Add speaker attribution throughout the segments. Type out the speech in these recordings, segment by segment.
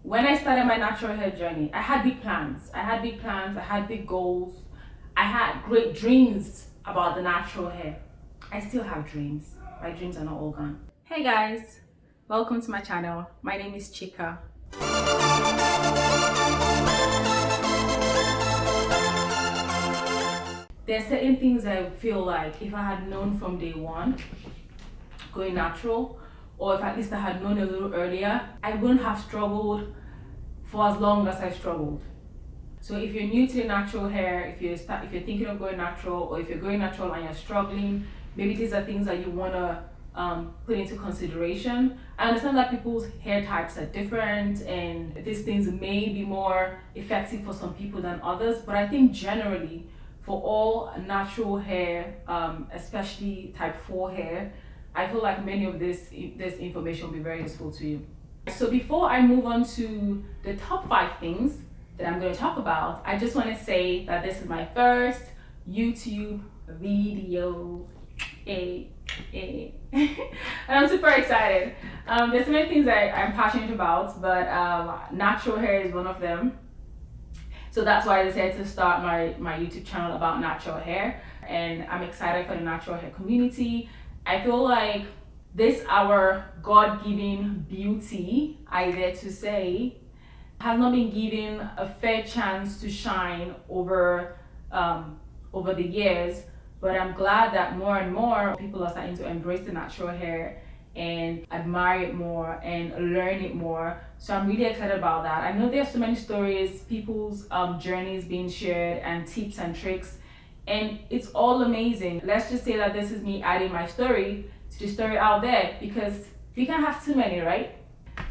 Speaker 1: When I started my natural hair journey, I had big plans. I had big goals. I had great dreams about the natural hair. I still have dreams. My dreams are not all gone. Hey guys, welcome to my channel. My name is Chika. There are certain things I feel like if I had known from day one, going natural, or if at least I had known a little earlier, I wouldn't have struggled for as long as I struggled. So if you're new to natural hair, if you're thinking of going natural, or if you're going natural and you're struggling, maybe these are things that you wanna put into consideration. I understand that people's hair types are different, and these things may be more effective for some people than others. But I think generally, for all natural hair, especially type 4 hair, I feel like many of this information will be very useful to you. So before I move on to the top 5 things that I'm going to talk about, I just want to say that this is my first YouTube video. And I'm super excited. There's so many things I'm passionate about, but natural hair is one of them. So that's why I decided to start my YouTube channel about natural hair, and I'm excited for the natural hair community. I feel like this, our God-given beauty, I dare to say, has not been given a fair chance to shine over the years. But I'm glad that more and more people are starting to embrace the natural hair and admire it more and learn it more. So I'm really excited about that. I know there's so many stories, people's journeys being shared, and tips and tricks, and it's all amazing. Let's just say that this is me adding my story to the story out there, because we can't have too many, right?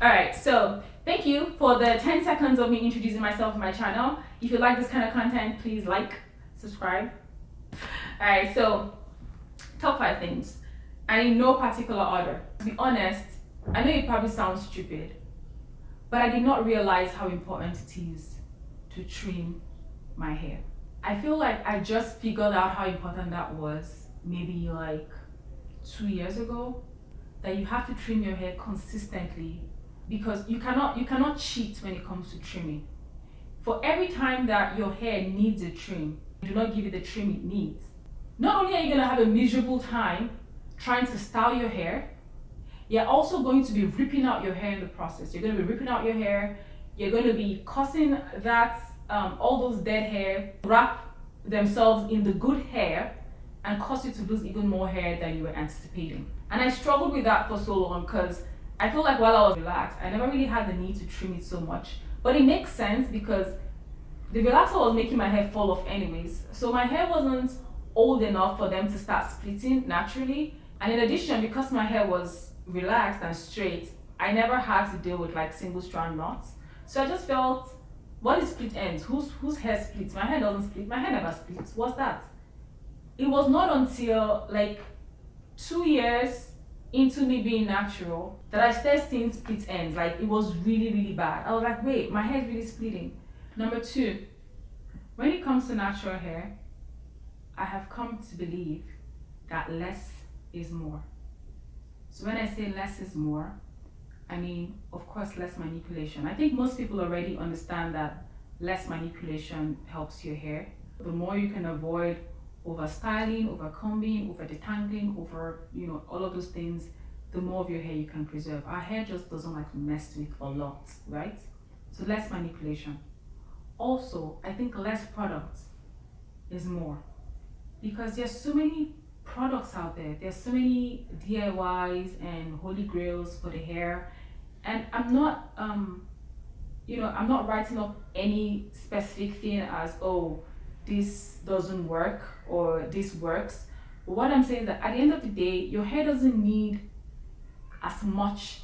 Speaker 1: All right, so thank you for the 10 seconds of me introducing myself on my channel. If you like this kind of content, please like, subscribe. All right, so top 5 things, and in no particular order. To be honest, I know it probably sounds stupid, but I did not realize how important it is to trim my hair. I feel like I just figured out how important that was maybe like 2 years ago, that you have to trim your hair consistently, because you cannot cheat when it comes to trimming. For every time that your hair needs a trim, do not give it the trim it needs. Not only are you going to have a miserable time trying to style your hair, you're also going to be ripping out your hair in the process. You're going to be ripping out your hair. You're going to be causing that all those dead hair wrap themselves in the good hair and cause you to lose even more hair than you were anticipating. And I struggled with that for so long, because I feel like while I was relaxed, I never really had the need to trim it so much. But it makes sense, because the relaxer was making my hair fall off anyways. So my hair wasn't old enough for them to start splitting naturally. And in addition, because my hair was relaxed and straight, I never had to deal with like single strand knots. So I just felt, what is split ends? Whose hair splits? My hair doesn't split. My hair never splits. What's that? It was not until like 2 years into me being natural that I started seeing split ends. Like, it was really, really bad. I was like, wait, my hair is really splitting. Number 2, when it comes to natural hair, I have come to believe that less is more. So when I say less is more, I mean, of course, less manipulation. I think most people already understand that less manipulation helps your hair. The more you can avoid over styling, over combing, over detangling, over, all of those things, the more of your hair you can preserve. Our hair just doesn't like to mess with a lot, right? So less manipulation. Also, I think less products is more, because there's so many products out there. There's so many DIYs and holy grails for the hair, and I'm not I'm not writing up any specific thing as, oh, this doesn't work or this works. But what I'm saying is that at the end of the day, your hair doesn't need as much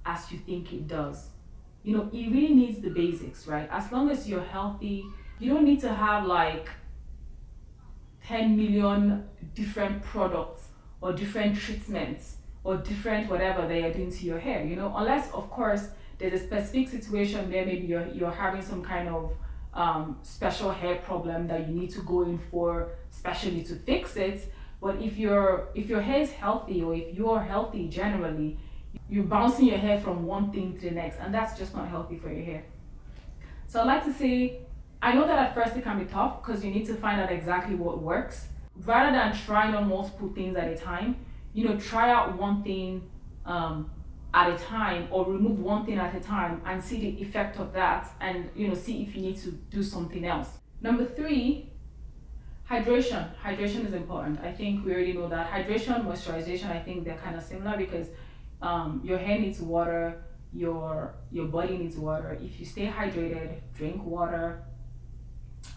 Speaker 1: as you think it does. It really needs the basics, right? As long as you're healthy, you don't need to have like 10 million different products or different treatments or different whatever they are doing to your hair, unless of course there's a specific situation where maybe you're having some kind of special hair problem that you need to go in for specially to fix it. But if your hair is healthy, or if you're healthy generally, You're bouncing your hair from one thing to the next, and that's just not healthy for your hair. So I'd like to say, I know that at first it can be tough because you need to find out exactly what works. Rather than trying on multiple things at a time, try out one thing at a time, or remove one thing at a time and see the effect of that, and see if you need to do something else. Number 3, hydration. Hydration is important. I think we already know that. Hydration, moisturization, I think they're kind of similar because your hair needs water, your body needs water. If you stay hydrated, drink water,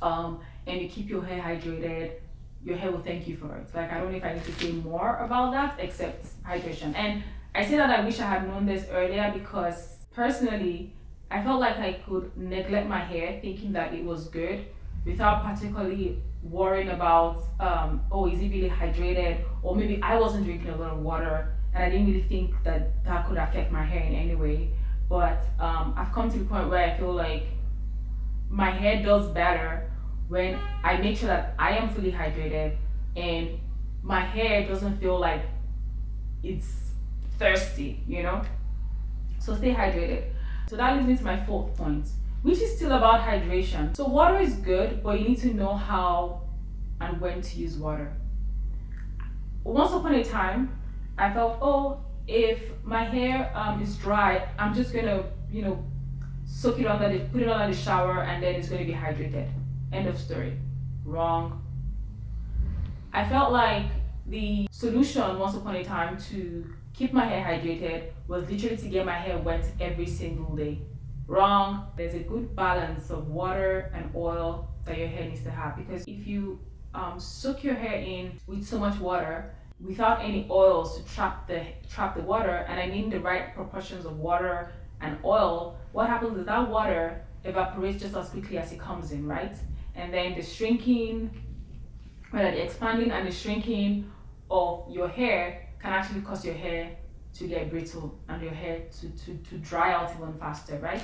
Speaker 1: and you keep your hair hydrated, your hair will thank you for it. Like, I don't know if I need to say more about that except hydration. And I say that I wish I had known this earlier because personally, I felt like I could neglect my hair thinking that it was good without particularly worrying about, is it really hydrated? Or maybe I wasn't drinking a lot of water and I didn't really think that that could affect my hair in any way. But I've come to the point where I feel like my hair does better when I make sure that I am fully hydrated and my hair doesn't feel like it's thirsty, So stay hydrated. So that leads me to my 4th point, which is still about hydration. So water is good, but you need to know how and when to use water. Once upon a time, I felt, if my hair is dry, I'm just gonna, put it under the shower and then it's gonna be hydrated. End of story. Wrong. I felt like the solution once upon a time to keep my hair hydrated was literally to get my hair wet every single day. Wrong. There's a good balance of water and oil that your hair needs to have, because if you soak your hair in with so much water without any oils to trap the water, and I mean the right proportions of water and oil, what happens is that water evaporates just as quickly as it comes in, right? And then the shrinking, whether the expanding and the shrinking of your hair can actually cause your hair to get brittle and your hair to dry out even faster, right?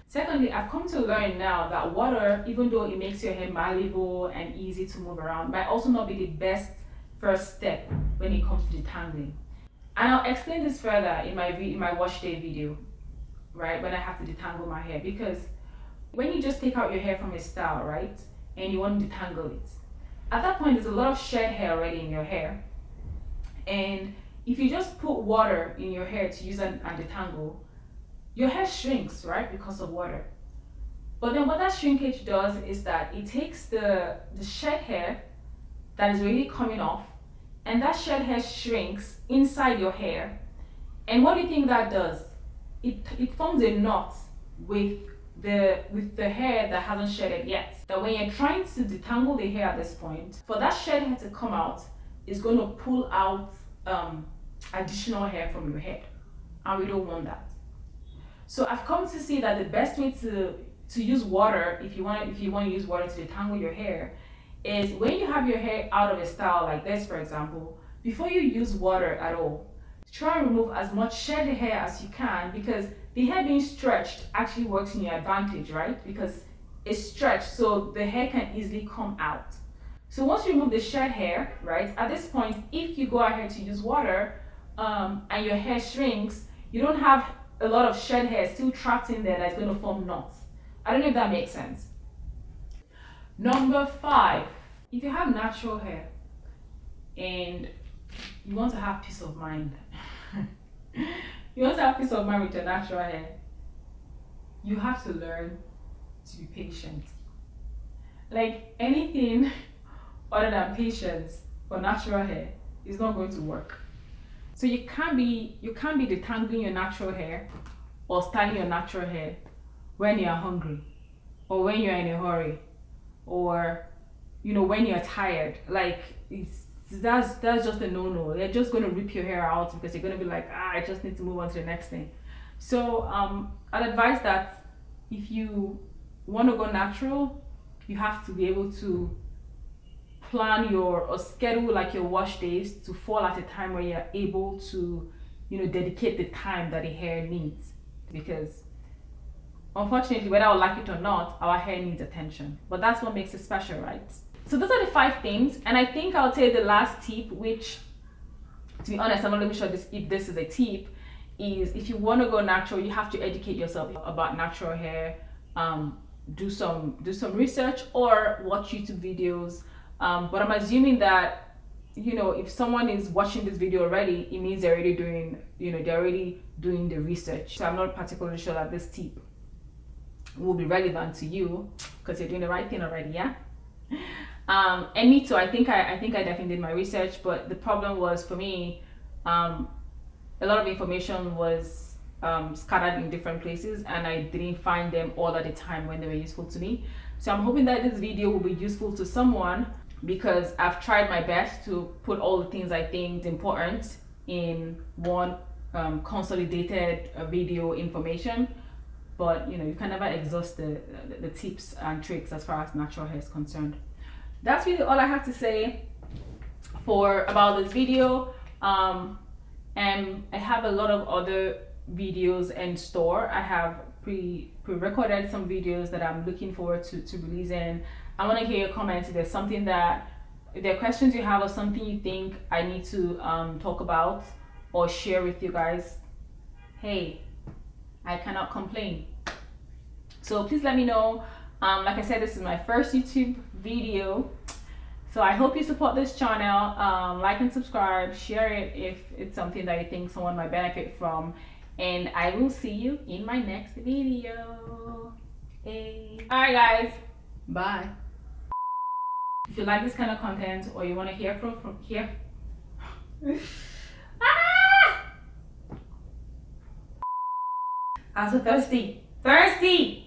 Speaker 1: Secondly, I've come to learn now that water, even though it makes your hair malleable and easy to move around, might also not be the best first step when it comes to detangling. And I'll explain this further in my wash day video, right? When I have to detangle my hair, because when you just take out your hair from a style, right, and you want to detangle it, at that point there's a lot of shed hair already in your hair, and if you just put water in your hair to use and detangle, your hair shrinks, right, because of water. But then what that shrinkage does is that it takes the shed hair that is already coming off, and that shed hair shrinks inside your hair. And what do you think that does? It forms a knot with the hair that hasn't shedded yet. That when you're trying to detangle the hair at this point, for that shed hair to come out, is going to pull out additional hair from your head, and we don't want that. So I've come to see that the best way to use water, if you want to use water to detangle your hair, is when you have your hair out of a style like this, for example, before you use water at all, try and remove as much shed hair as you can, because the hair being stretched actually works in your advantage, right? Because it's stretched, so the hair can easily come out. So once you remove the shed hair, right, at this point, if you go ahead to use water and your hair shrinks, you don't have a lot of shed hair still trapped in there that's going to form knots. I don't know if that makes sense. Number 5, if you have natural hair and you want to have peace of mind, you want to have peace of mind with your natural hair, you have to learn to be patient. Like, anything other than patience for natural hair is not going to work. So you can't be detangling your natural hair or styling your natural hair when you're hungry, or when you're in a hurry, or when you're tired. Like, that's just a no-no. You're just going to rip your hair out because you're going to be like, I just need to move on to the next thing. So I'd advise that if you want to go natural, you have to be able to plan or schedule like your wash days to fall at a time where you're able to dedicate the time that the hair needs, because unfortunately, whether I like it or not, our hair needs attention. But that's what makes it special, right? So those are the 5 things, and I think I'll tell you the last tip, which, to be honest, I'm not even sure if this is a tip, is if you want to go natural, you have to educate yourself about natural hair. Do some research or watch YouTube videos. But I'm assuming that, you know, if someone is watching this video already, it means they're already doing, you know, they're already doing the research. So I'm not particularly sure that this tip will be relevant to you because you're doing the right thing already, yeah. And me too. I think I definitely did my research, but the problem was for me, a lot of information was scattered in different places, and I didn't find them all at the time when they were useful to me. So I'm hoping that this video will be useful to someone, because I've tried my best to put all the things I think is important in one consolidated video information. But you know, you can never exhaust the tips and tricks as far as natural hair is concerned. That's really all I have to say for about this video. And I have a lot of other videos in store. I have pre-recorded some videos that I'm looking forward to releasing. I want to hear your comments. If there's something that, if there are questions you have or something you think I need to talk about or share with you guys, hey, I cannot complain. So please let me know. Like I said, this is my first YouTube video, so I hope you support this channel. Like and subscribe, share it if it's something that you think someone might benefit from, and I will see you in my next video. Hey. Alright guys, bye. If you like this kind of content or you want to hear from here I'm so thirsty.